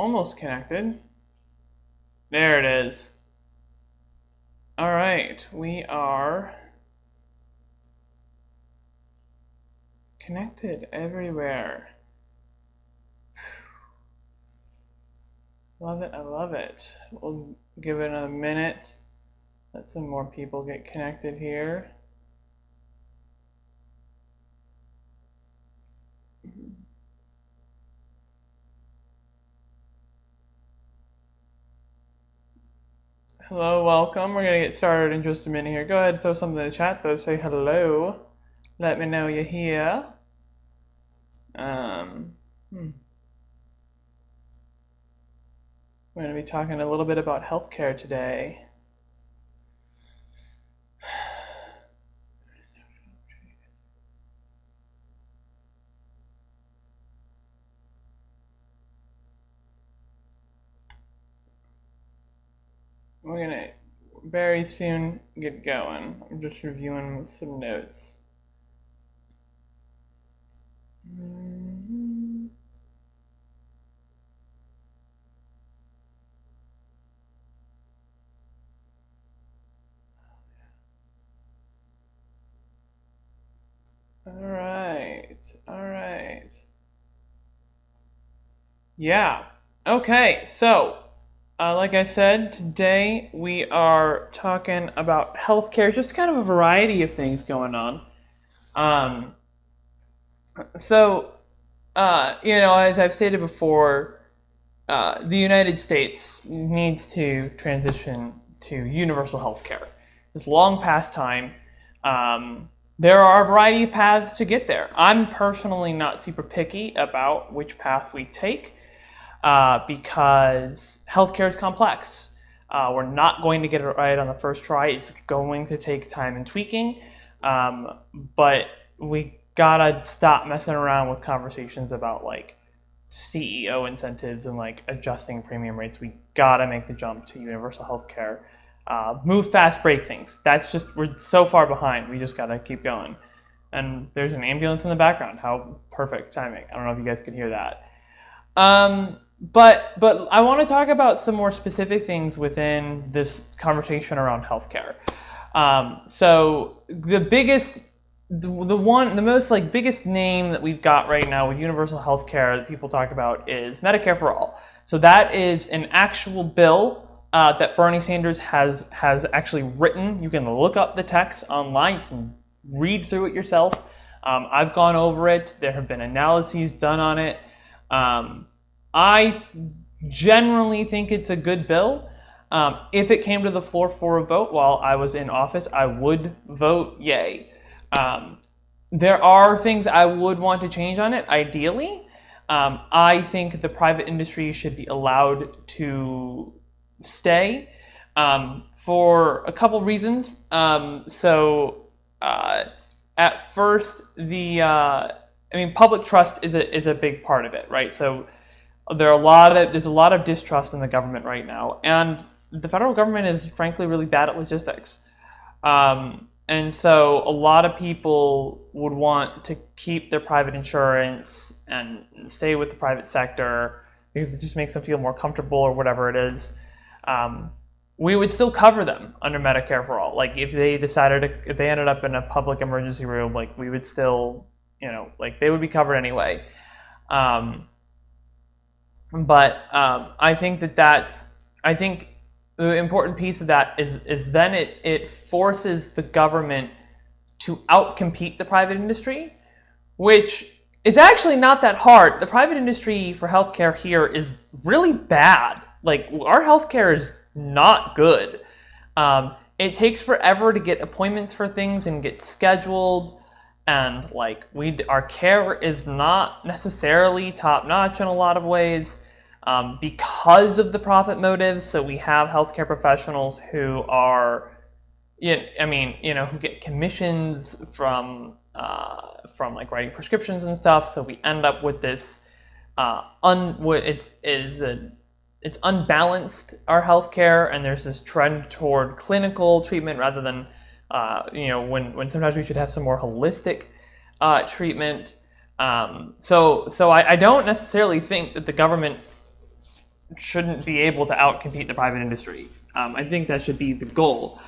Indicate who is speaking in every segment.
Speaker 1: almost connected. There it is. All right, we are connected everywhere. Love it, I love it. We'll give it a minute. Let some more people get connected here. Hello, welcome. We're gonna get started in just a minute here. Go ahead, throw something in the chat though. Say hello. Let me know you're here. We're gonna be talking a little bit about healthcare today. We're gonna very soon get going. I'm just reviewing some notes. All right. Yeah. Okay, so like I said, today we are talking about healthcare, just kind of a variety of things going on. As I've stated before, the United States needs to transition to universal healthcare. It's long past time. There are a variety of paths to get there. I'm personally not super picky about which path we take because healthcare is complex. We're not going to get it right on the first try. It's going to take time and tweaking, but we gotta stop messing around with conversations about like CEO incentives and like adjusting premium rates. We gotta make the jump to universal healthcare. Move fast, break things. We're so far behind. We just gotta keep going. And there's an ambulance in the background. How perfect timing. I don't know if you guys could hear that. But I want to talk about some more specific things within this conversation around healthcare. So the biggest name that we've got right now with universal healthcare that people talk about is Medicare for All. So that is an actual bill that Bernie Sanders has actually written. You can look up the text online. You can read through it yourself. I've gone over it. There have been analyses done on it. I generally think it's a good bill. If it came to the floor for a vote while I was in office, I would vote yay. There are things I would want to change on it, ideally. I think the private industry should be allowed to stay for a couple reasons. At first, public trust is a big part of it, right? So there's a lot of distrust in the government right now, and the federal government is frankly really bad at logistics. And so a lot of people would want to keep their private insurance and stay with the private sector because it just makes them feel more comfortable or whatever it is. We would still cover them under Medicare for All. Like if they ended up in a public emergency room, like we would still, they would be covered anyway. I think the important piece of that is then it forces the government to outcompete the private industry, which is actually not that hard. The private industry for healthcare here is really bad. Like our healthcare is not good. It takes forever to get appointments for things and get scheduled, and our care is not necessarily top notch in a lot of ways. Because of the profit motives. So we have healthcare professionals who are, who get commissions from like writing prescriptions and stuff. So we end up with this, it's unbalanced, our healthcare, and there's this trend toward clinical treatment rather than, when sometimes we should have some more holistic treatment. So I don't necessarily think that the government shouldn't be able to outcompete the private industry. I think that should be the goal.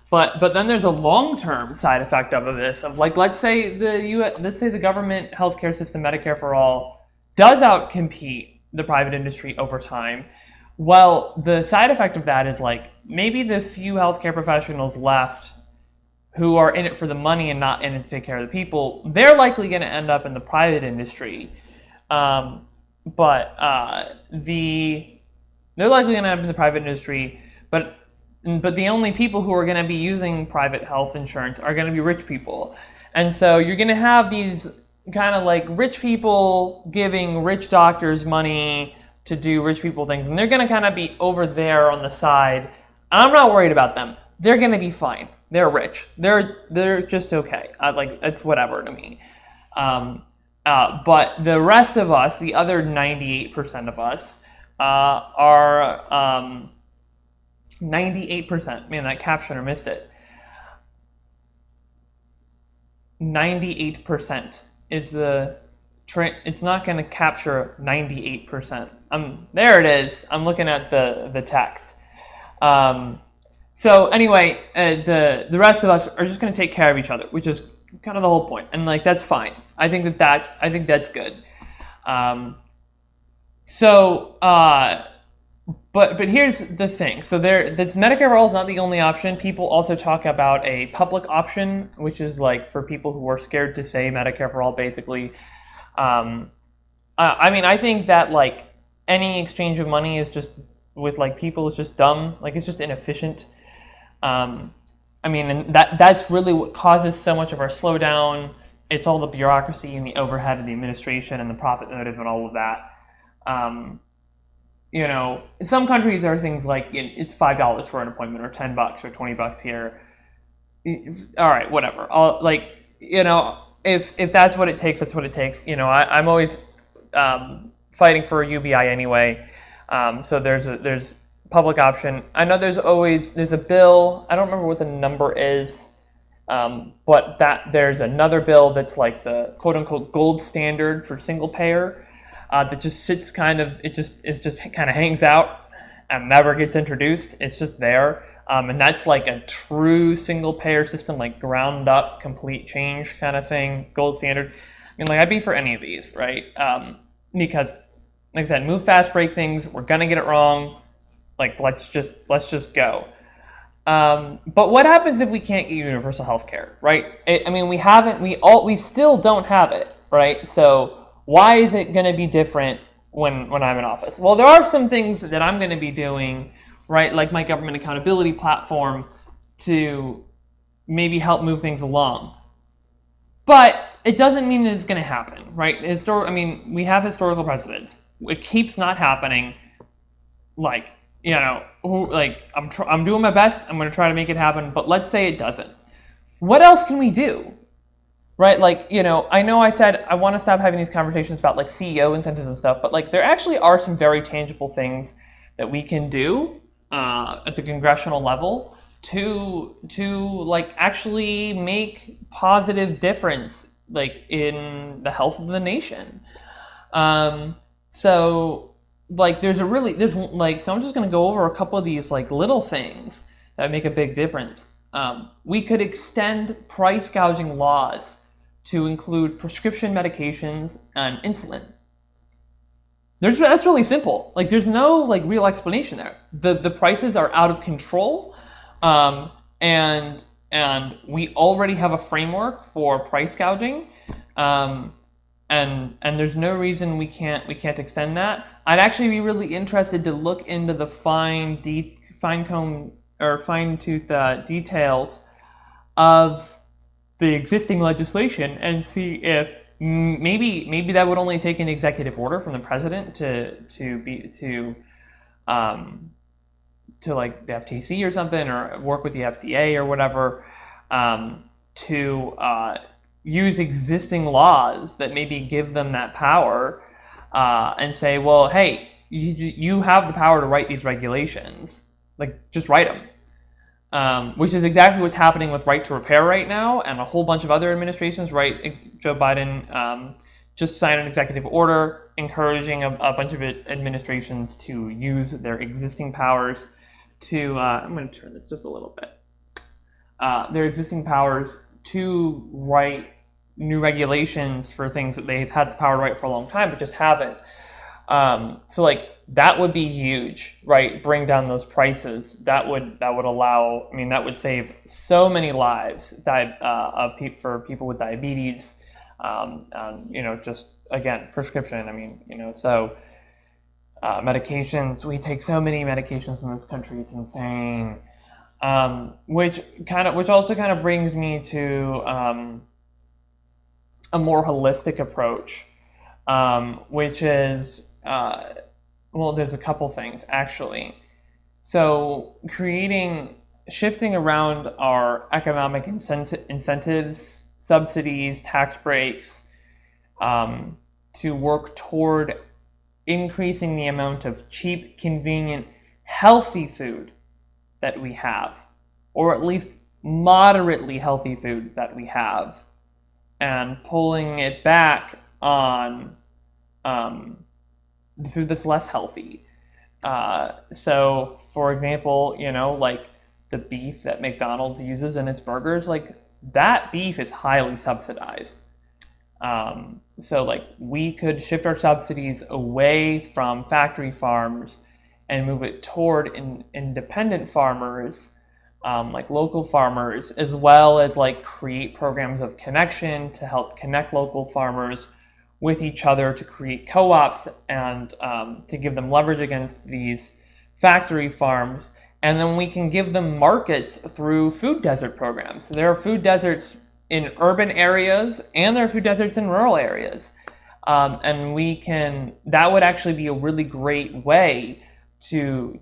Speaker 1: But then there's a long-term side effect of this. Of like, let's say the government healthcare system, Medicare for all, does outcompete the private industry over time. Well, the side effect of that is like maybe the few healthcare professionals left who are in it for the money and not in it to take care of the people, they're likely going to end up in the private industry. They're likely going to end up in the private industry, but the only people who are going to be using private health insurance are going to be rich people. And so you're going to have these kind of like rich people giving rich doctors money to do rich people things, and they're going to kind of be over there on the side. And I'm not worried about them. They're going to be fine. They're rich. They're just okay. Like, it's whatever to me. But the rest of us, the other 98% of us, are 98%. Man, that captioner missed it. 98% is the. It's not going to capture 98%. There it is. I'm looking at the text. So anyway, the rest of us are just going to take care of each other, which is kind of the whole point, and like that's fine. I think that's good. But here's the thing. So that's Medicare for all is not the only option. People also talk about a public option, which is like for people who are scared to say Medicare for all, basically. I mean, I think that like any exchange of money is just with like people is just dumb. Like it's just inefficient. I mean, and that's really what causes so much of our slowdown. It's all the bureaucracy and the overhead of the administration and the profit motive and all of that. You know, in some countries there are things like it's $5 for an appointment or $10 or $20 here. All right, whatever. If that's what it takes, that's what it takes. You know, I'm always fighting for a UBI anyway. So there's public option. I know there's a bill. I don't remember what the number is, but there's another bill that's like the quote unquote gold standard for single payer that just sits kind of hangs out and never gets introduced. It's just there. And that's like a true single payer system, like ground up, complete change kind of thing, gold standard. I mean, like I'd be for any of these, right? Because, like I said, move fast, break things. We're gonna get it wrong. Like let's just go. But what happens if we can't get universal health care, right? We still don't have it, right? So why is it gonna be different when I'm in office? Well, there are some things that I'm gonna be doing, right, like my government accountability platform, to maybe help move things along. But it doesn't mean that it's going to happen, right? We have historical precedents. It keeps not happening. Like, you know, I'm doing my best. I'm going to try to make it happen. But let's say it doesn't. What else can we do, right? Like, you know I said I want to stop having these conversations about like CEO incentives and stuff. But like, there actually are some very tangible things that we can do at the congressional level to like actually make positive difference like in the health of the nation. So like so I'm just going to go over a couple of these like little things that make a big difference. We could extend price gouging laws to include prescription medications and insulin. That's really simple. Like there's no like real explanation there. The prices are out of control, and we already have a framework for price gouging, and there's no reason we can't extend that. I'd actually be really interested to look into the fine-tooth details of the existing legislation and see if maybe that would only take an executive order from the president to like the FTC or something, or work with the FDA or whatever, to use existing laws that maybe give them that power, and say, well, hey, you have the power to write these regulations, like just write them. Which is exactly what's happening with right to repair right now, and a whole bunch of other administrations, right? Joe Biden just sign an executive order encouraging a bunch of administrations to use their existing powers to, I'm going to turn this just a little bit, their existing powers to write new regulations for things that they've had the power to write for a long time, but just haven't. So like that would be huge, right? Bring down those prices. That would allow. I mean, that would save so many lives for people with diabetes. Just again, prescription. I mean, so medications. We take so many medications in this country. It's insane. Which also kind of brings me to a more holistic approach, which is. Well, there's a couple things actually. So shifting around our economic incentives, subsidies, tax breaks, to work toward increasing the amount of cheap, convenient, healthy food that we have, or at least moderately healthy food that we have, and pulling it back on the food that's less healthy. So, for example, like the beef that McDonald's uses in its burgers, like that beef is highly subsidized. So, like we could shift our subsidies away from factory farms and move it toward independent farmers, like local farmers, as well as like create programs of connection to help connect local farmers with each other, to create co-ops and to give them leverage against these factory farms. And then we can give them markets through food desert programs. So there are food deserts in urban areas and there are food deserts in rural areas. And that would actually be a really great way to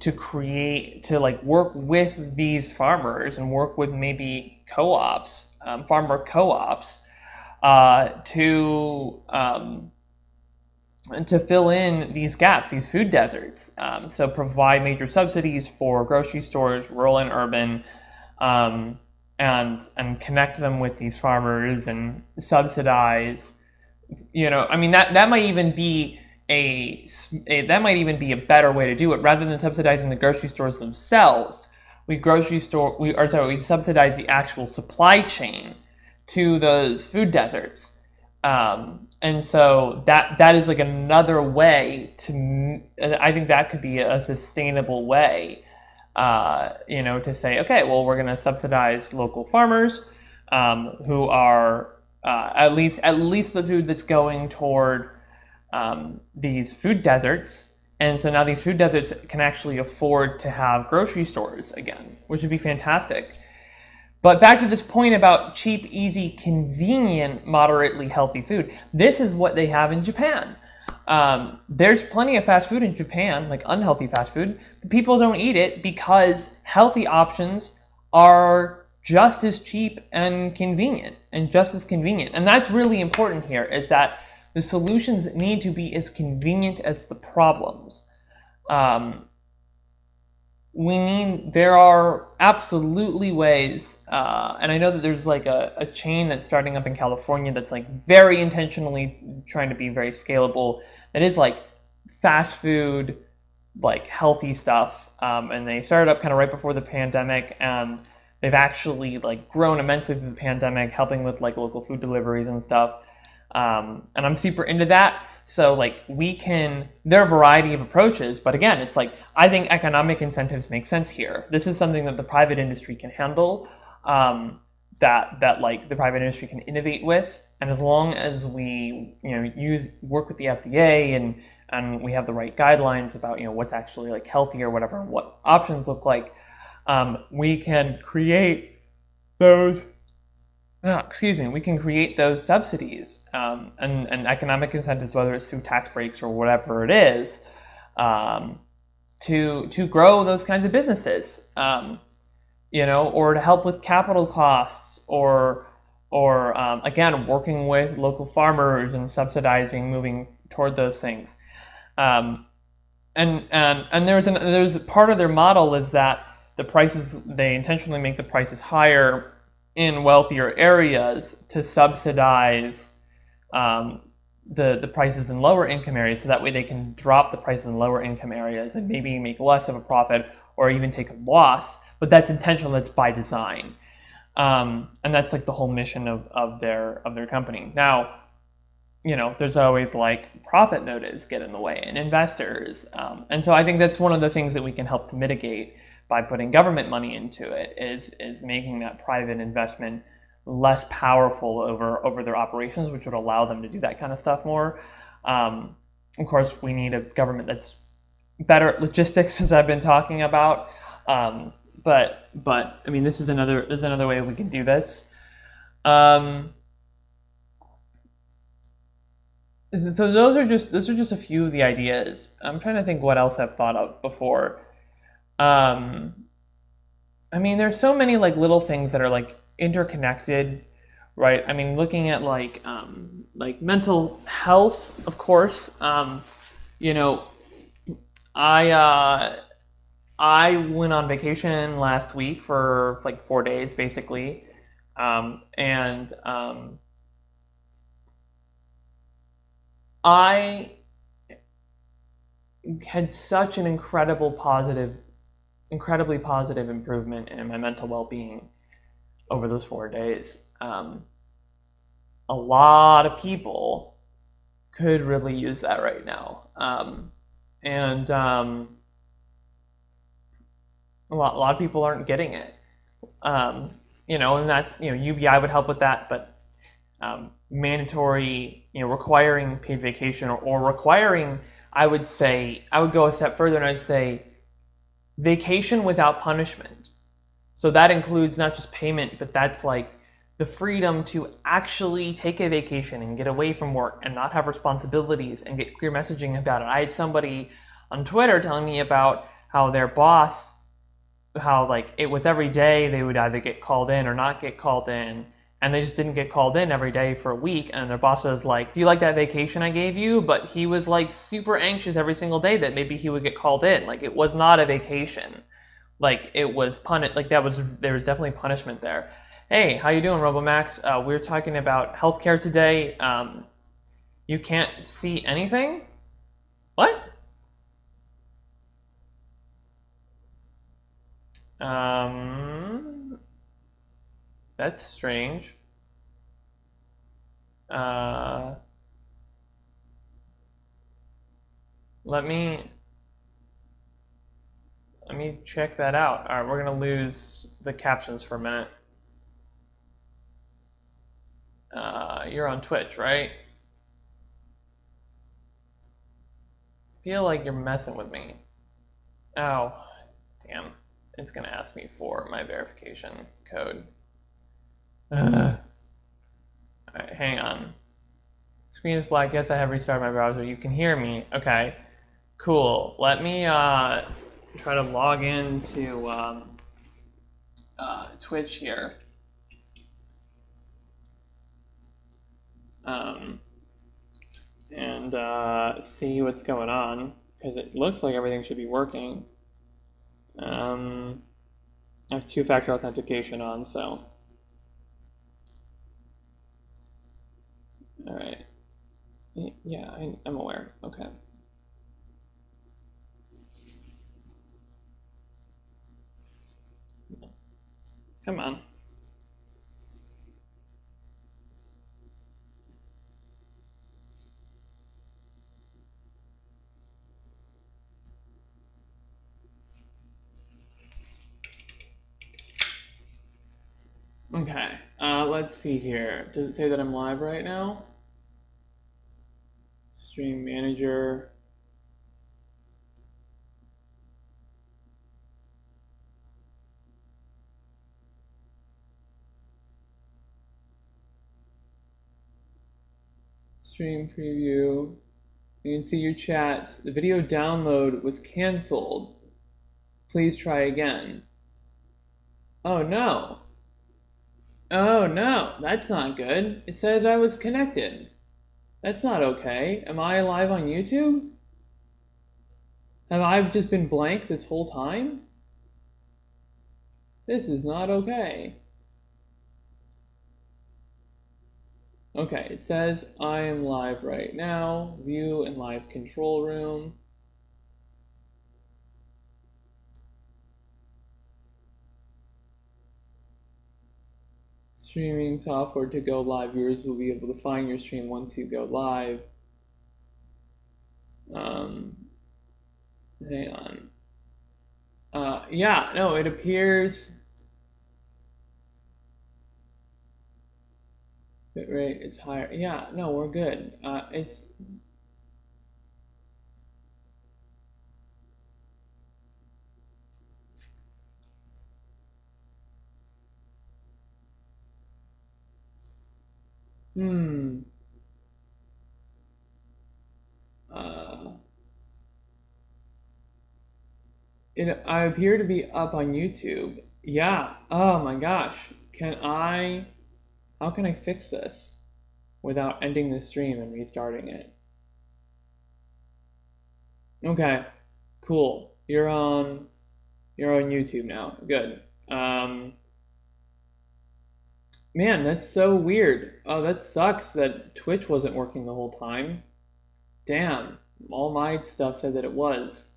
Speaker 1: work with these farmers and work with maybe co-ops, farmer co-ops, to fill in these gaps, these food deserts. So provide major subsidies for grocery stores, rural and urban, and connect them with these farmers and subsidize. That might even be a better way to do it. Rather than subsidizing the grocery stores themselves, we subsidize the actual supply chain to those food deserts. And so that is like another way I think that could be a sustainable way, to say, okay, well, we're going to subsidize local farmers, who are, at least the food that's going toward, these food deserts. And so now these food deserts can actually afford to have grocery stores again, which would be fantastic. But back to this point about cheap, easy, convenient, moderately healthy food. This is what they have in Japan. There's plenty of fast food in Japan, like unhealthy fast food, but people don't eat it because healthy options are just as cheap and convenient, and just as convenient. And that's really important here, is that the solutions need to be as convenient as the problems. There are absolutely ways, and I know that there's like a chain that's starting up in California that's like very intentionally trying to be very scalable. That is like fast food, like healthy stuff, and they started up kind of right before the pandemic, and they've actually like grown immensely through the pandemic, helping with like local food deliveries and stuff. And I'm super into that. So like there are a variety of approaches, but again, it's like, I think economic incentives make sense here. This is something that the private industry can handle, that like the private industry can innovate with. And as long as we, work with the FDA and we have the right guidelines about, what's actually like healthy or whatever, what options look like, we can create those subsidies, and economic incentives, whether it's through tax breaks or whatever it is, to grow those kinds of businesses, or to help with capital costs, or again, working with local farmers and subsidizing, moving toward those things. And there's part of their model is that they intentionally make the prices higher in wealthier areas to subsidize the prices in lower income areas, so that way they can drop the prices in lower income areas and maybe make less of a profit or even take a loss. But that's intentional. That's by design, and that's like the whole mission of their company. Now, there's always like profit motives get in the way and investors, and so I think that's one of the things that we can help to mitigate by putting government money into it is making that private investment less powerful over their operations, which would allow them to do that kind of stuff more. Of course, we need a government that's better at logistics, as I've been talking about. But I mean, this is another way we can do this. So those are just a few of the ideas. I'm trying to think what else I've thought of before. I mean, there's so many like little things that are like interconnected, right? I mean, looking at like mental health, of course. I went on vacation last week for like 4 days, basically, and I had such an incredibly positive improvement in my mental well-being over those 4 days. A lot of people could really use that right now, and a lot of people aren't getting it. And that's UBI would help with that, but mandatory, requiring paid vacation or requiring, I would go a step further and I'd say vacation without punishment. So that includes not just payment, but that's like the freedom to actually take a vacation and get away from work and not have responsibilities and get clear messaging about it. I had somebody on Twitter telling me about how their boss, how like it was every day they would either get called in or not get called in, and they just didn't get called in every day for a week, and their boss was like, do you like that vacation I gave you? But he was like super anxious every single day that maybe he would get called in. Like, it was not a vacation, like it was there was definitely punishment there. Hey, how you doing, Robomax? We're talking about healthcare today. You can't see anything? What? That's strange. Let me check that out. All right, we're gonna lose the captions for a minute. You're on Twitch, right? I feel like you're messing with me. Oh, damn. It's gonna ask me for my verification code. All right, hang on. Screen is black. Yes, I have restarted my browser. You can hear me. Okay, cool. Let me try to log into Twitch here. And see what's going on, because it looks like everything should be working. I have two-factor authentication on, so. All right. Yeah, I'm aware. Okay. Come on. Okay, let's see here. Does it say that I'm live right now? Stream manager. Stream preview. You can see your chats. The video download was canceled. Please try again. Oh no. Oh no, that's not good. It says I was connected. That's not okay. Am I live on YouTube? Have I just been blank this whole time? This is not okay. Okay, it says I am live right now. View and live control room. Streaming software to go live. Viewers will be able to find your stream once you go live. Hang on. Yeah, no, it appears bitrate is higher. Yeah, no, we're good. It's hmm. I appear to be up on YouTube. Yeah. Oh my gosh. How can I fix this without ending the stream and restarting it? Okay. Cool. You're on YouTube now. Good. Man, that's so weird. Oh, that sucks that Twitch wasn't working the whole time. Damn. All my stuff said that it was.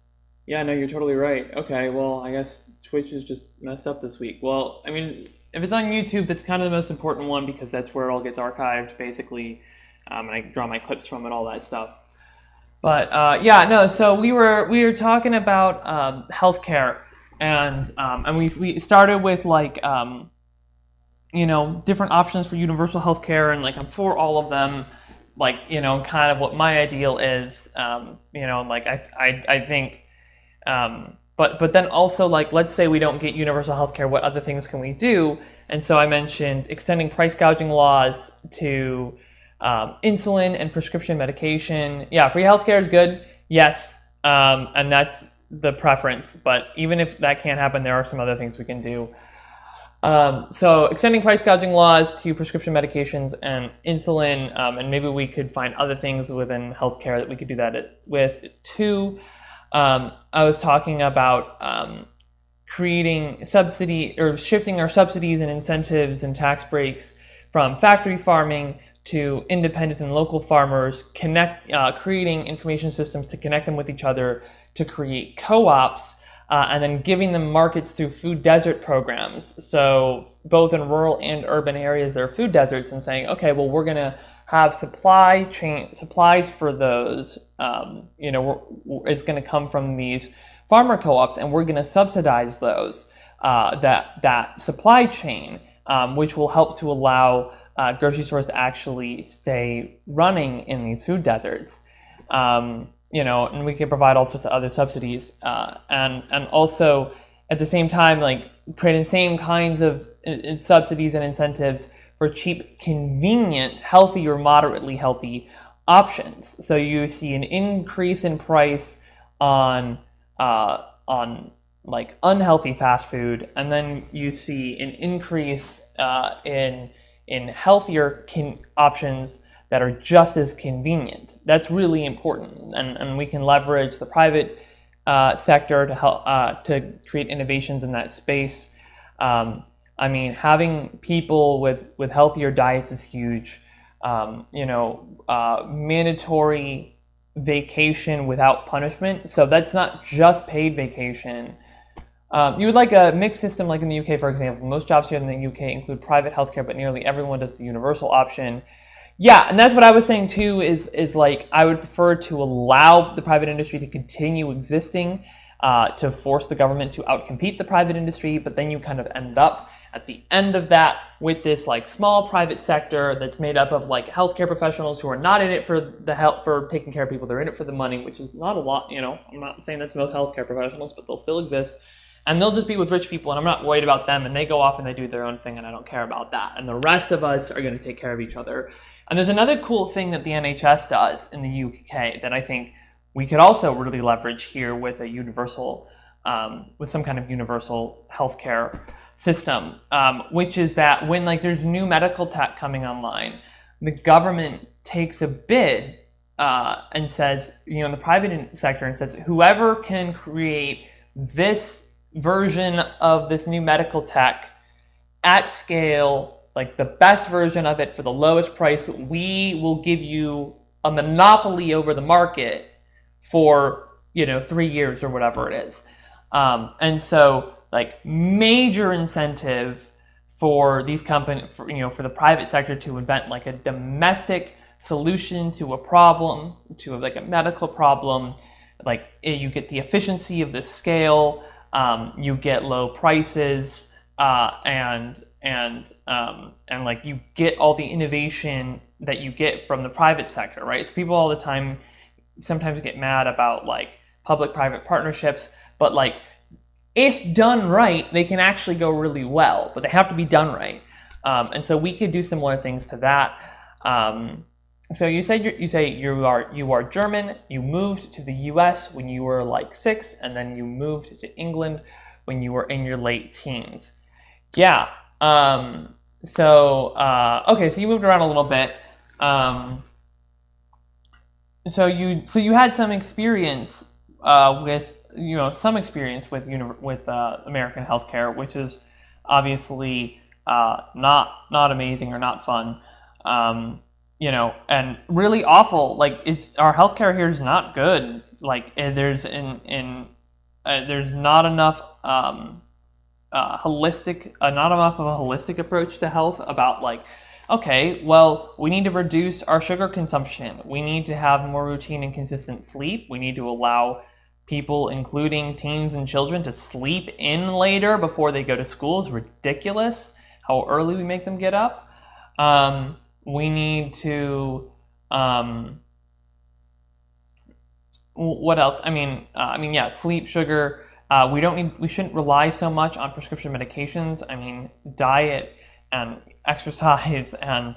Speaker 1: Yeah, no, you're totally right. Okay, well, I guess Twitch is just messed up this week. Well, I mean, if it's on YouTube, that's kind of the most important one because that's where it all gets archived, basically, and I draw my clips from it, all that stuff. But yeah, no. So we were talking about healthcare, and we started with like different options for universal healthcare, and like I'm for all of them. Like kind of what my ideal is. Like I think. But then also, like, let's say we don't get universal healthcare, what other things can we do? And so I mentioned extending price gouging laws to insulin and prescription medication. Yeah, free healthcare is good, yes, and that's the preference. But even if that can't happen, there are some other things we can do. So extending price gouging laws to prescription medications and insulin, and maybe we could find other things within healthcare that we could do that with too. I was talking about creating subsidy or shifting our subsidies and incentives and tax breaks from factory farming to independent and local farmers, creating information systems to connect them with each other, to create co-ops, and then giving them markets through food desert programs. So both in rural and urban areas, there are food deserts, and saying, okay, well, we're going to have supplies for those. It's going to come from these farmer co-ops, and we're going to subsidize those, that supply chain, which will help to allow grocery stores to actually stay running in these food deserts. And we can provide all sorts of other subsidies, and also at the same time, like creating same kinds of subsidies and incentives for cheap, convenient, healthy or moderately healthy options. So you see an increase in price on like unhealthy fast food, and then you see an increase in healthier options that are just as convenient. That's really important, and we can leverage the private sector to help to create innovations in that space. I mean, having people with healthier diets is huge. Mandatory vacation without punishment. So that's not just paid vacation. You would like a mixed system like in the UK, for example. Most jobs here in the UK include private healthcare, but nearly everyone does the universal option. Yeah, and that's what I was saying too, is like I would prefer to allow the private industry to continue existing, to force the government to outcompete the private industry, but then you kind of end up at the end of that with this like small private sector that's made up of like healthcare professionals who are not in it for the help for taking care of people. They're in it for the money, which is not a lot. I'm not saying that's most healthcare professionals, but they'll still exist. And they'll just be with rich people, and I'm not worried about them, and they go off and they do their own thing, and I don't care about that. And the rest of us are going to take care of each other. And there's another cool thing that the NHS does in the UK that I think we could also really leverage here with a universal, with some kind of universal healthcare system, which is that when like there's new medical tech coming online, the government takes a bid and says, in the private sector, and says, whoever can create this version of this new medical tech at scale like the best version of it for the lowest price. We will give you a monopoly over the market for 3 years or whatever it is. And so like major incentive for these companies, for the private sector to invent like a domestic solution to a problem, to like a medical problem. Like you get the efficiency of the scale, you get low prices, and like you get all the innovation that you get from the private sector, right? So people all the time sometimes get mad about like public-private partnerships, but like if done right, they can actually go really well, but they have to be done right. And so we could do similar things to that. So you say you are German. You moved to the U.S. when you were like 6, and then you moved to England when you were in your late teens. Yeah. Okay. So you moved around a little bit. So you had some experience with American healthcare, which is obviously not amazing or not fun. And really awful. Like our healthcare here is not good. Like there's not enough not enough of a holistic approach to health about like, okay, well, we need to reduce our sugar consumption. We need to have more routine and consistent sleep. We need to allow people, including teens and children, to sleep in later before they go to school. Is ridiculous how early we make them get up. We need to, what else? Sleep, sugar. We shouldn't rely so much on prescription medications. I mean, diet and exercise and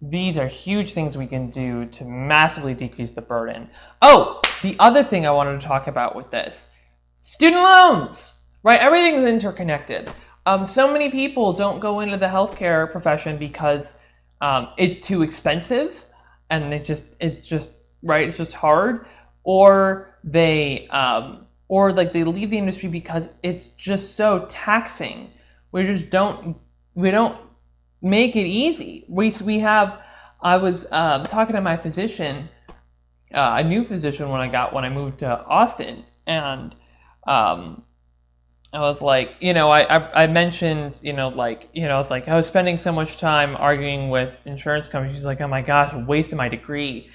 Speaker 1: these are huge things we can do to massively decrease the burden. Oh, the other thing I wanted to talk about with this, student loans, right? Everything's interconnected. So many people don't go into the healthcare profession because it's too expensive, and it's just hard, or they leave the industry because it's just so taxing. We don't make it easy. I was talking to my physician, a new physician when I moved to Austin, and I was like, I mentioned, I was like, I was spending so much time arguing with insurance companies. She's like, oh my gosh, I wasted my degree.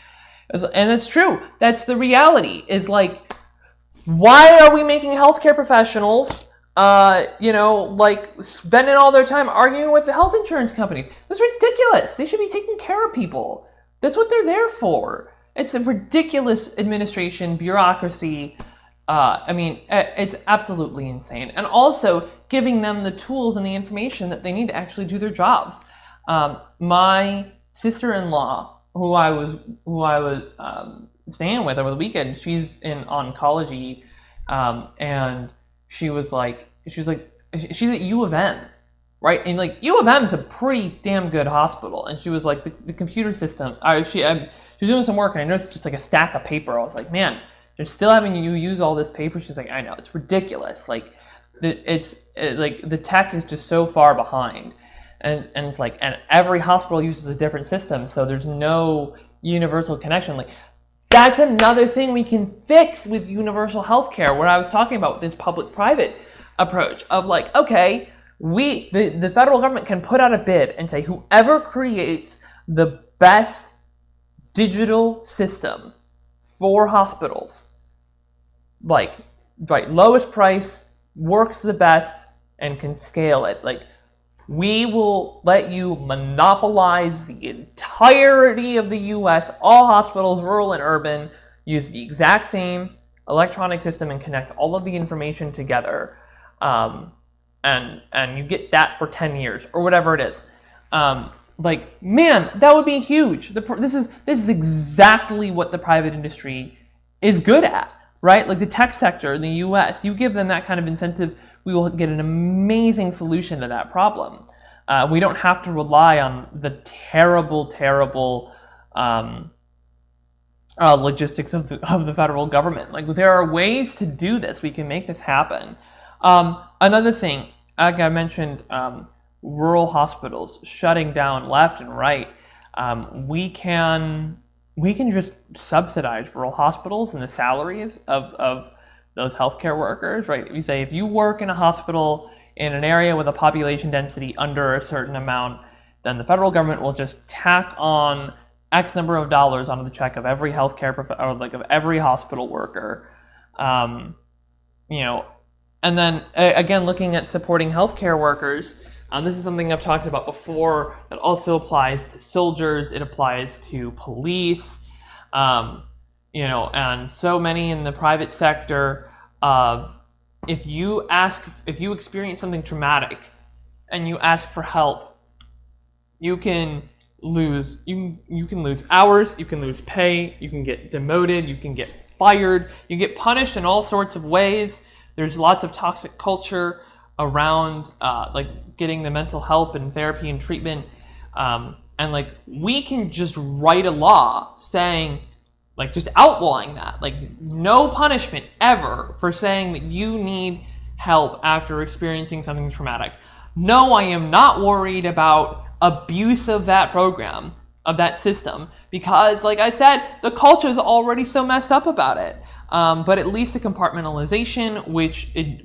Speaker 1: And that's true. That's the reality, is like, why are we making healthcare professionals, spending all their time arguing with the health insurance companies? That's ridiculous. They should be taking care of people. That's what they're there for. It's a ridiculous administration, bureaucracy. It's absolutely insane. And also giving them the tools and the information that they need to actually do their jobs. My sister-in-law, who I was staying with over the weekend, she's in oncology, and she's at U of M, right? And like U of M is a pretty damn good hospital. And she was like, the computer system. She was doing some work, and I noticed just like a stack of paper. I was like, man, they're still having you use all this paper. She's like, I know, it's ridiculous. Like, the tech is just so far behind, and it's like, and every hospital uses a different system, so there's no universal connection. Like, that's another thing we can fix with universal healthcare. What I was talking about with this public-private approach of like, okay, the federal government can put out a bid and say, whoever creates the best digital system for hospitals, like, right, lowest price, works the best, and can scale it, like, we will let you monopolize the entirety of the U.S., all hospitals, rural and urban, use the exact same electronic system and connect all of the information together, and you get that for 10 years, or whatever it is. Like, man, that would be huge. This is exactly what the private industry is good at, right? Like the tech sector in the U.S., you give them that kind of incentive, we will get an amazing solution to that problem. We don't have to rely on the terrible logistics of the federal government. Like, there are ways to do this. We can make this happen. Another thing, like I mentioned, rural hospitals shutting down left and right. We can just subsidize rural hospitals and the salaries of those healthcare workers, right? We say if you work in a hospital in an area with a population density under a certain amount, then the federal government will just tack on X number of dollars onto the check of every of every hospital worker. And then again, looking at supporting healthcare workers, this is something I've talked about before that also applies to soldiers. It applies to police, and so many in the private sector. If you experience something traumatic and you ask for help, you can lose hours, you can lose pay, you can get demoted, you can get fired, you get punished in all sorts of ways. There's lots of toxic culture around getting the mental help and therapy and treatment, and we can just write a law saying, just outlawing that, no punishment ever for saying that you need help after experiencing something traumatic. No, I am not worried about abuse of that program, of that system, because like I said, the culture is already so messed up about it. But at least a compartmentalization, which is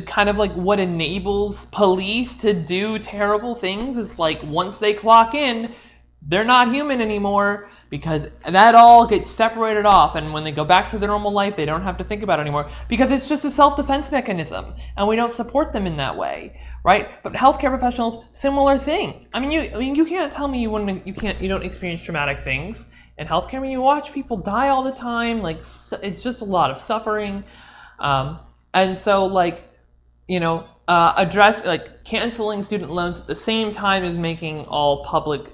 Speaker 1: kind of what enables police to do terrible things, is once they clock in, they're not human anymore, because that all gets separated off, and when they go back to their normal life, they don't have to think about it anymore, because it's just a self-defense mechanism, and we don't support them in that way, right? But healthcare professionals, similar thing. You can't tell me you don't experience traumatic things in healthcare. You watch people die all the time. It's just a lot of suffering, and so address canceling student loans at the same time as making all public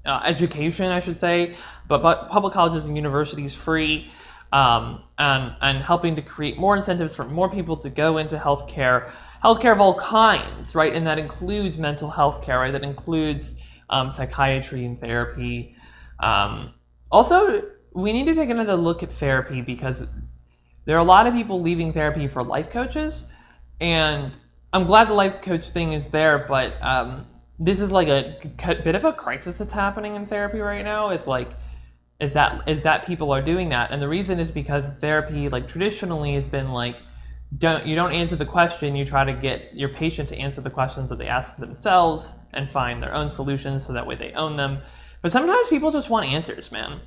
Speaker 1: education, I should say, but public colleges and universities free, and helping to create more incentives for more people to go into healthcare of all kinds, right? And that includes mental health care, right? That includes psychiatry and therapy. Also, we need to take another look at therapy, because there are a lot of people leaving therapy for life coaches, and I'm glad the life coach thing is there, but this is a bit of a crisis that's happening in therapy right now. Is that people are doing that, and the reason is because therapy, traditionally, has been you don't answer the question, you try to get your patient to answer the questions that they ask themselves and find their own solutions, so that way they own them. But sometimes people just want answers, man.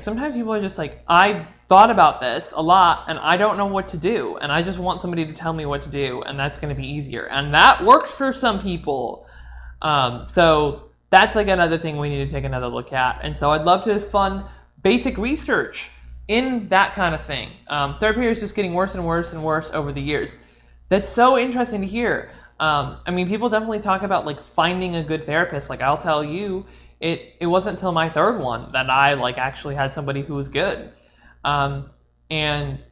Speaker 1: Sometimes people are just I thought about this a lot and I don't know what to do, and I just want somebody to tell me what to do, and that's going to be easier. And that works for some people. So that's another thing we need to take another look at. And so I'd love to fund basic research in that kind of thing. Therapy is just getting worse and worse and worse over the years. That's so interesting to hear. People definitely talk about finding a good therapist. I'll tell you, it wasn't until my third one that I actually had somebody who was good. And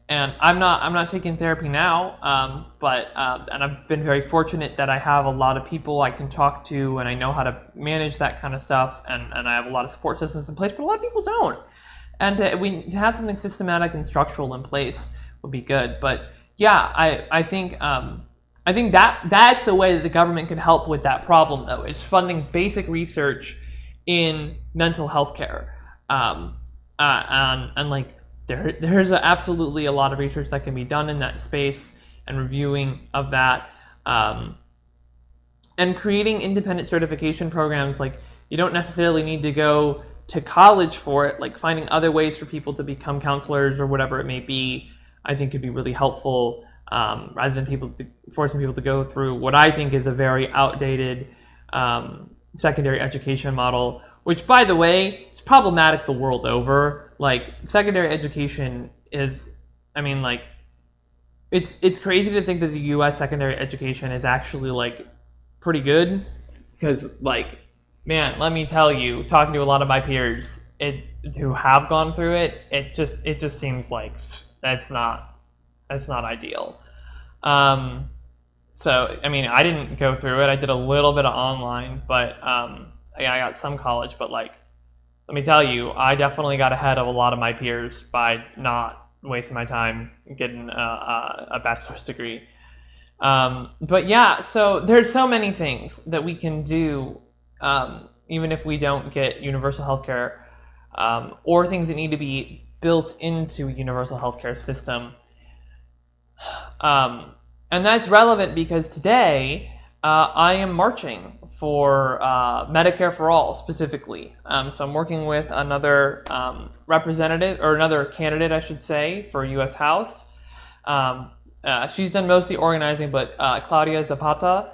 Speaker 1: I'm not taking therapy now, but I've been very fortunate that I have a lot of people I can talk to, and I know how to manage that kind of stuff, and I have a lot of support systems in place, but a lot of people don't. And we have something systematic and structural in place would be good. But yeah, I think that's a way that the government can help with that problem, though. It's funding basic research in mental health care, there's absolutely a lot of research that can be done in that space, and reviewing of that, and creating independent certification programs. You don't necessarily need to go to college for it. Finding other ways for people to become counselors or whatever it may be, I think could be really helpful, rather than forcing people to go through what I think is a very outdated secondary education model, which, by the way, is problematic the world over. Secondary education is, it's crazy to think that the U.S. secondary education is actually pretty good, because man, let me tell you, talking to a lot of my peers who have gone through it, it just seems that's not ideal. So I didn't go through it. I did a little bit of online, but I got some college. But let me tell you, I definitely got ahead of a lot of my peers by not wasting my time getting a bachelor's degree. But yeah, so there's so many things that we can do, even if we don't get universal healthcare, or things that need to be built into a universal healthcare system. And that's relevant because today I am marching for Medicare for All specifically. So I'm working with another representative, or another candidate, I should say, for U.S. House. She's done most of the organizing, but Claudia Zapata.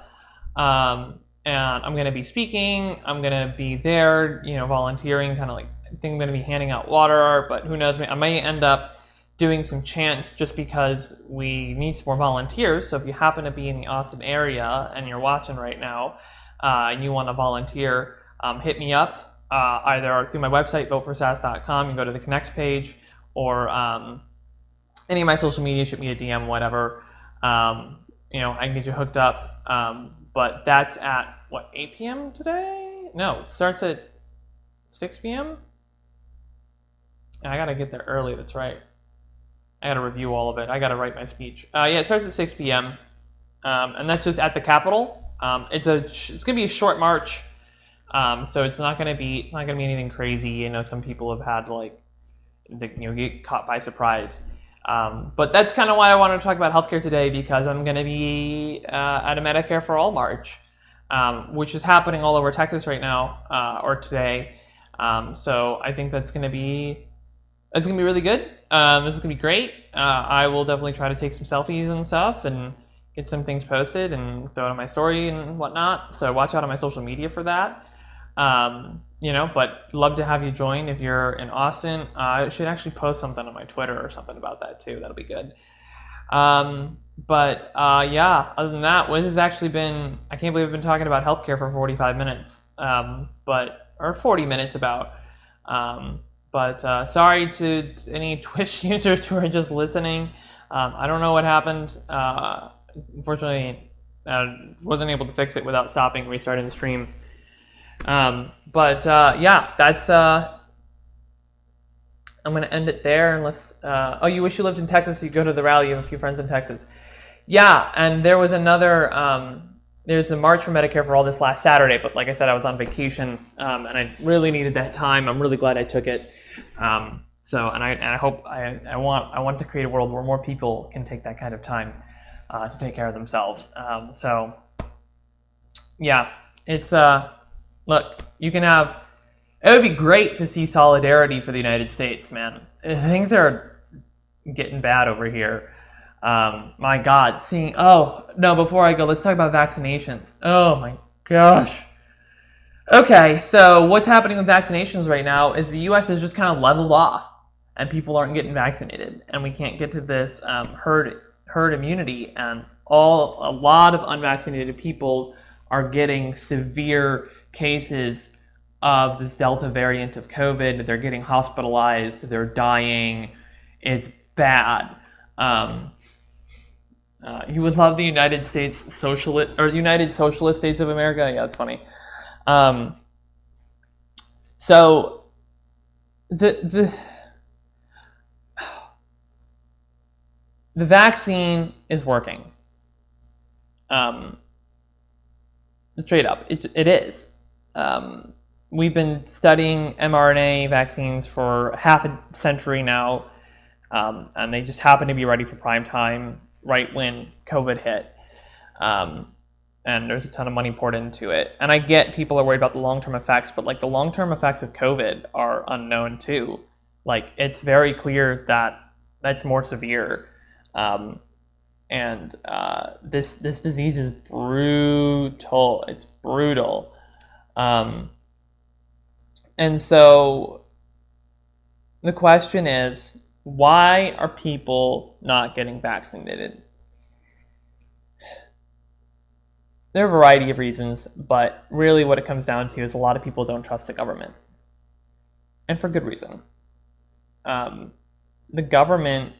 Speaker 1: And I'm going to be speaking. I'm going to be there, volunteering, kind of like, I think I'm going to be handing out water, but who knows, I may end up doing some chants just because we need some more volunteers. So if you happen to be in the Austin area and you're watching right now and you want to volunteer, hit me up either through my website, voteforsass.com. You can go to the Connect page, or any of my social media, shoot me a DM, whatever. I can get you hooked up. But that's at, 8 p.m. today? No, it starts at 6 p.m.? I got to get there early, that's right. I got to review all of it. I got to write my speech. It starts at 6 p.m. And that's just at the Capitol. It's going to be a short march, so it's not going to be anything crazy. Some people have had get caught by surprise. But that's kind of why I wanted to talk about healthcare today, because I'm going to be at a Medicare for All march, which is happening all over Texas right now, or today. So I think that's going to be really good. This is going to be great. I will definitely try to take some selfies and stuff and get some things posted and throw it on my story and whatnot. So watch out on my social media for that. But love to have you join if you're in Austin. I should actually post something on my Twitter or something about that too. That'll be good. Other than that, this has actually been, I can't believe I've been talking about healthcare for 45 minutes, or 40 minutes about. Sorry to any Twitch users who are just listening. I don't know what happened. Unfortunately, wasn't able to fix it without stopping, restarting the stream. That's I'm going to end it there unless, you wish you lived in Texas, so you go to the rally, you have a few friends in Texas. Yeah, and there was there's a March for Medicare for All this last Saturday, but like I said, I was on vacation, and I really needed that time. I'm really glad I took it. I hope, I want to create a world where more people can take that kind of time, to take care of themselves. It's, look, it would be great to see solidarity for the United States, man. Things are getting bad over here. My God, before I go, let's talk about vaccinations. Oh my gosh. Okay, so what's happening with vaccinations right now is the U.S. has just kind of leveled off, and people aren't getting vaccinated, and we can't get to this herd immunity, and a lot of unvaccinated people are getting severe cases of this Delta variant of COVID. They're getting hospitalized. They're dying. It's bad. You would love the United Socialist States of America. Yeah, that's funny. So the vaccine is working. Straight up, it is. We've been studying mRNA vaccines for half a century now, and they just happen to be ready for prime time right when COVID hit. And there's a ton of money poured into it. And I get people are worried about the long-term effects, but the long-term effects of COVID are unknown too. It's very clear that that's more severe. This disease is brutal. It's brutal. And so the question is, why are people not getting vaccinated? There are a variety of reasons, but really what it comes down to is a lot of people don't trust the government. And for good reason. The government,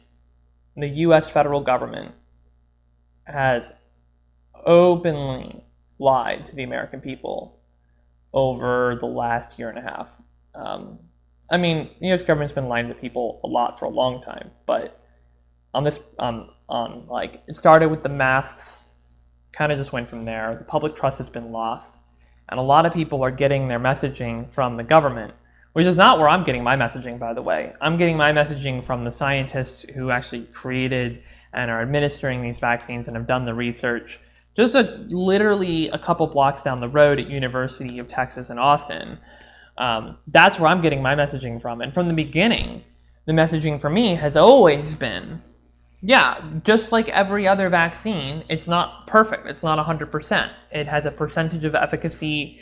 Speaker 1: the U.S. federal government, has openly lied to the American people over the last year and a half. The U.S. government's been lying to people a lot for a long time, but it started with the masks kind of just went from there. The public trust has been lost. And a lot of people are getting their messaging from the government, which is not where I'm getting my messaging, by the way. I'm getting my messaging from the scientists who actually created and are administering these vaccines and have done the research just literally a couple blocks down the road at University of Texas in Austin. That's where I'm getting my messaging from. And from the beginning, the messaging for me has always been, yeah, just like every other vaccine, it's not perfect. It's not 100%. It has a percentage of efficacy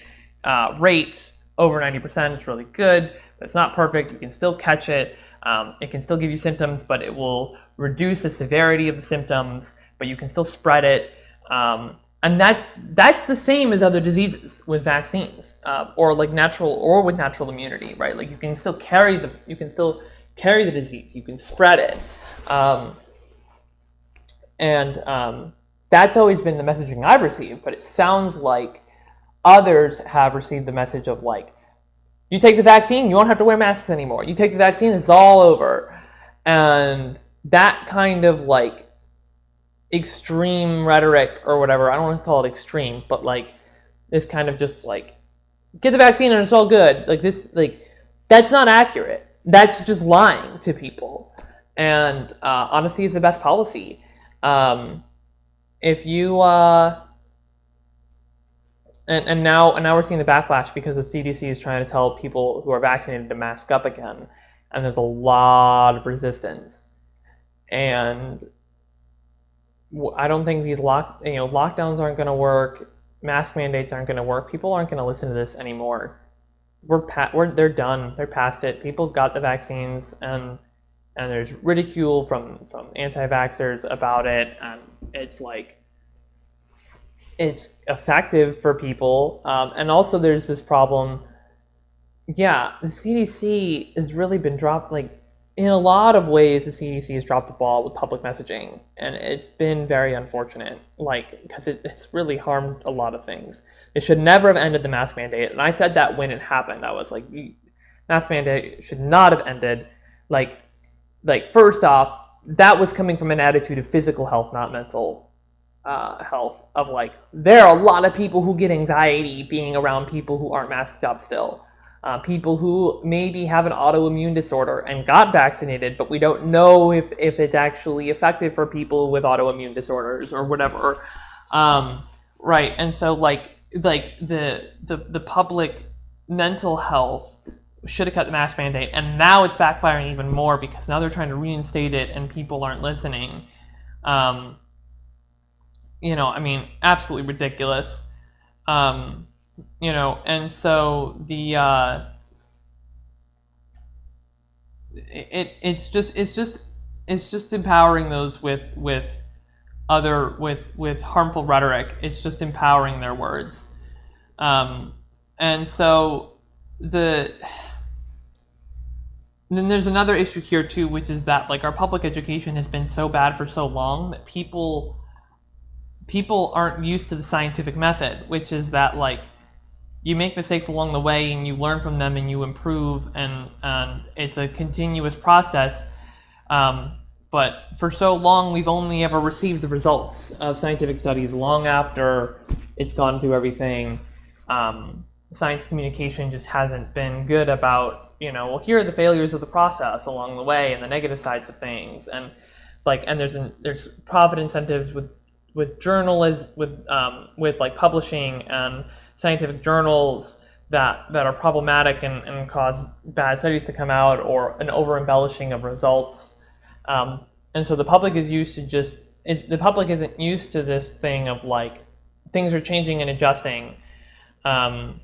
Speaker 1: rates over 90%. It's really good, but it's not perfect. You can still catch it. It can still give you symptoms, but it will reduce the severity of the symptoms, but you can still spread it. And that's the same as other diseases with vaccines, or like with natural immunity, right? Like you can still carry the disease. You can spread it. And that's always been the messaging I've received, but it sounds like others have received the message of like, you take the vaccine, you won't have to wear masks anymore. You take the vaccine, it's all over. And that kind of like extreme rhetoric or whatever, I don't want to call it extreme, but like this kind of just like, get the vaccine and it's all good. Like this, like that's not accurate. That's just lying to people. And honesty is the best policy. If you and now we're seeing the backlash because the CDC is trying to tell people who are vaccinated to mask up again, and there's a lot of resistance. And I don't think these lockdowns aren't going to work. Mask mandates aren't going to work. People aren't going to listen to this anymore. They're done. They're past it. People got the vaccines, and there's ridicule from anti-vaxxers about it, and it's like it's effective for people, and also there's this problem. Yeah, the CDC has really been dropped. Like in a lot of ways, the CDC has dropped the ball with public messaging, and it's been very unfortunate. Like because it's really harmed a lot of things. It should never have ended the mask mandate, and I said that when it happened. I was like, mask mandate should not have ended. Like first off, that was coming from an attitude of physical health, not mental health. Of like, there are a lot of people who get anxiety being around people who aren't masked up still. People who maybe have an autoimmune disorder and got vaccinated, but we don't know if it's actually effective for people with autoimmune disorders or whatever. Right, and so like the public mental health should have cut the mask mandate, and now it's backfiring even more because now they're trying to reinstate it and people aren't listening. I mean, absolutely ridiculous. And so the it's just empowering those with harmful rhetoric. It's just empowering their words. And so then there's another issue here too, which is that like our public education has been so bad for so long that people aren't used to the scientific method, which is that like you make mistakes along the way and you learn from them and you improve, and it's a continuous process. But for so long, we've only ever received the results of scientific studies long after it's gone through everything. Science communication just hasn't been good about, well, here are the failures of the process along the way and the negative sides of things, and there's profit incentives with journalism, with like publishing and scientific journals that are problematic and cause bad studies to come out, or an over embellishing of results. And so the public is used to the public isn't used to this thing of like things are changing and adjusting. The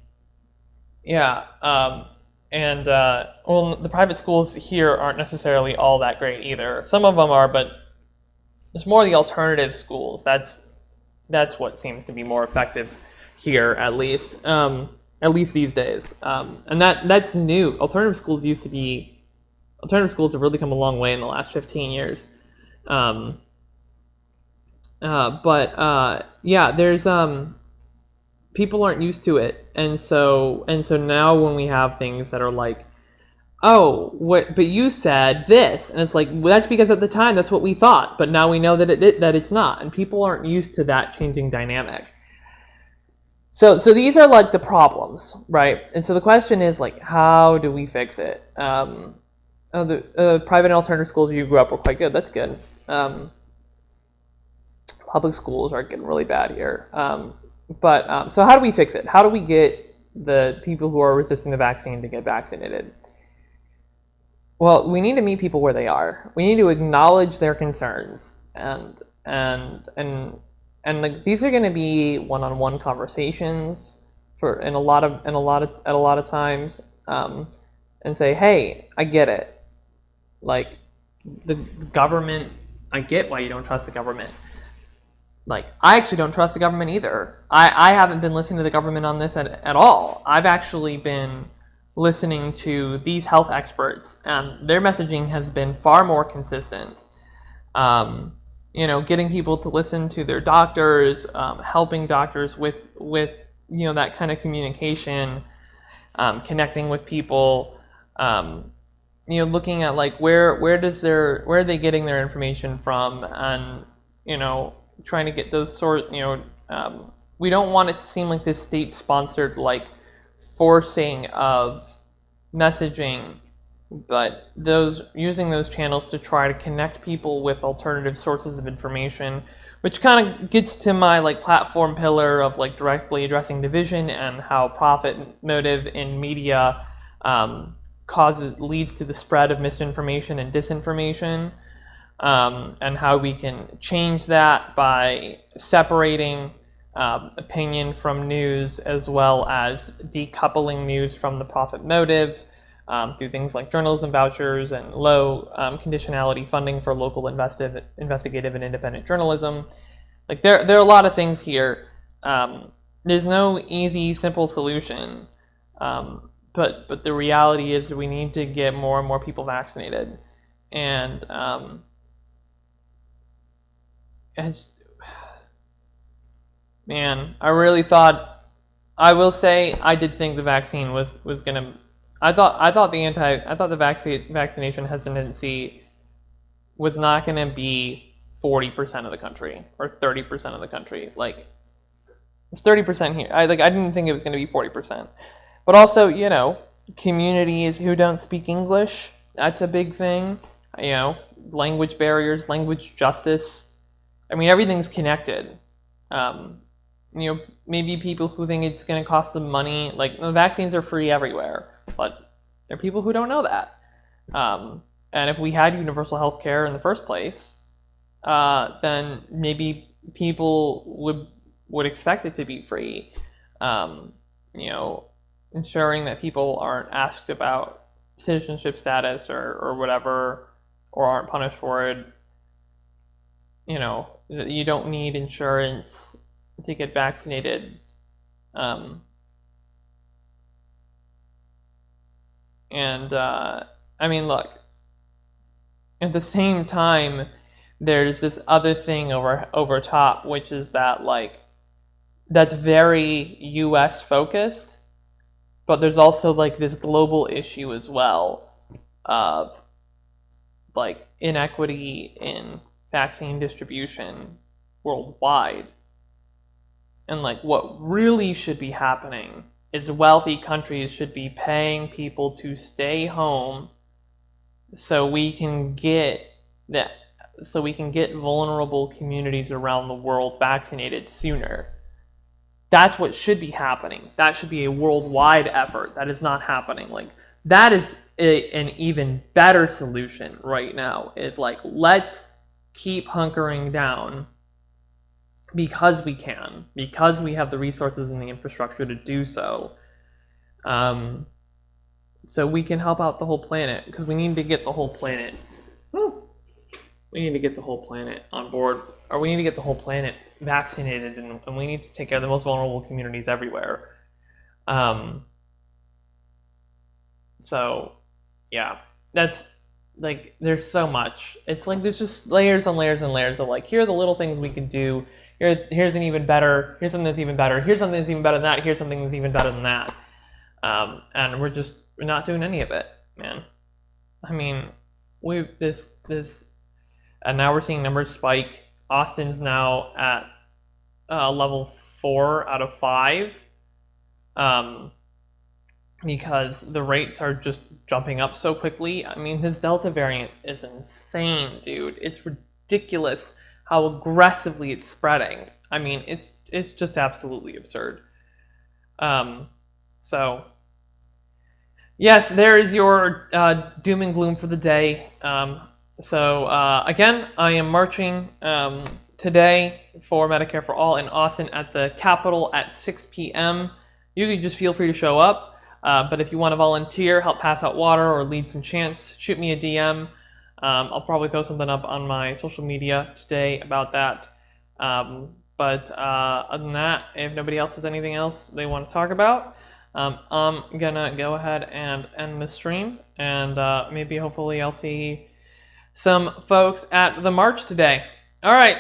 Speaker 1: private schools here aren't necessarily all that great either. Some of them are, but it's more the alternative schools. That's what seems to be more effective here, at least these days. And that's new. Alternative schools have really come a long way in the last 15 years. There's people aren't used to it, and so now when we have things that are like oh, what? But you said this, and it's like, well, that's because at the time that's what we thought, but now we know that that it's not, and people aren't used to that changing dynamic. So these are like the problems, right? And so the question is like, how do we fix it? The private and alternative schools you grew up were quite good. That's good. Public schools are getting really bad here. So how do we fix it? How do we get the people who are resisting the vaccine to get vaccinated? Well, we need to meet people where they are. We need to acknowledge their concerns, and like these are going to be one-on-one conversations at a lot of times, and say, hey, I get it. Like the government, I get why you don't trust the government. Like, I actually don't trust the government either. I haven't been listening to the government on this at all. I've actually been listening to these health experts, and their messaging has been far more consistent. Getting people to listen to their doctors, helping doctors with that kind of communication, connecting with people, looking at like where are they getting their information from, and trying to get those we don't want it to seem like this state-sponsored like forcing of messaging, but using those channels to try to connect people with alternative sources of information, which kind of gets to my like platform pillar of like directly addressing division and how profit motive in media leads to the spread of misinformation and disinformation. And how we can change that by separating opinion from news, as well as decoupling news from the profit motive through things like journalism vouchers and low conditionality funding for local investigative and independent journalism. Like there are a lot of things here. There's no easy, simple solution, but the reality is we need to get more and more people vaccinated, and man, I really thought, I will say, I did think the vaccine was gonna. I thought the vaccination hesitancy was not gonna be 40% of the country or 30% of the country. Like, it's 30% here. I didn't think it was gonna be 40%. But also, communities who don't speak English, that's a big thing. Language barriers, language justice. I mean, everything's connected. Maybe people who think it's going to cost them money, like the vaccines are free everywhere, but there are people who don't know that. And if we had universal health care in the first place, then maybe people would expect it to be free. Ensuring that people aren't asked about citizenship status or whatever, or aren't punished for it. You don't need insurance to get vaccinated. Look, at the same time, there's this other thing over top, which is that like that's very US focused, but there's also like this global issue as well of like inequity in vaccine distribution worldwide. And like what really should be happening is wealthy countries should be paying people to stay home so we can get vulnerable communities around the world vaccinated sooner. That's what should be happening. That should be a worldwide effort. That is not happening. Like, that is an even better solution right now, is like, let's keep hunkering down because we can, because we have the resources and the infrastructure to do so. So we can help out the whole planet, because we need to get the whole planet. We need to get the whole planet on board, or we need to get the whole planet vaccinated, and we need to take care of the most vulnerable communities everywhere. So, yeah, that's like, there's so much. It's like there's just layers and layers and layers of like, here are the little things we can do. Here's an even better. Here's something that's even better. Here's something that's even better than that. Here's something that's even better than that. And we're not doing any of it. man. I mean, we've and now we're seeing numbers spike. Austin's now at level 4 out of 5, because the rates are just jumping up so quickly. I mean, this Delta variant is insane, dude. It's ridiculous how aggressively it's spreading. I mean, it's just absolutely absurd. So yes, there is your doom and gloom for the day. Again, I am marching today for Medicare for All in Austin at the Capitol at 6 p.m. You can just feel free to show up. But if you want to volunteer, help pass out water, or lead some chants, shoot me a DM. I'll probably throw something up on my social media today about that. But other than that, if nobody else has anything else they want to talk about, I'm gonna go ahead and end the stream, and maybe hopefully I'll see some folks at the march today. All right.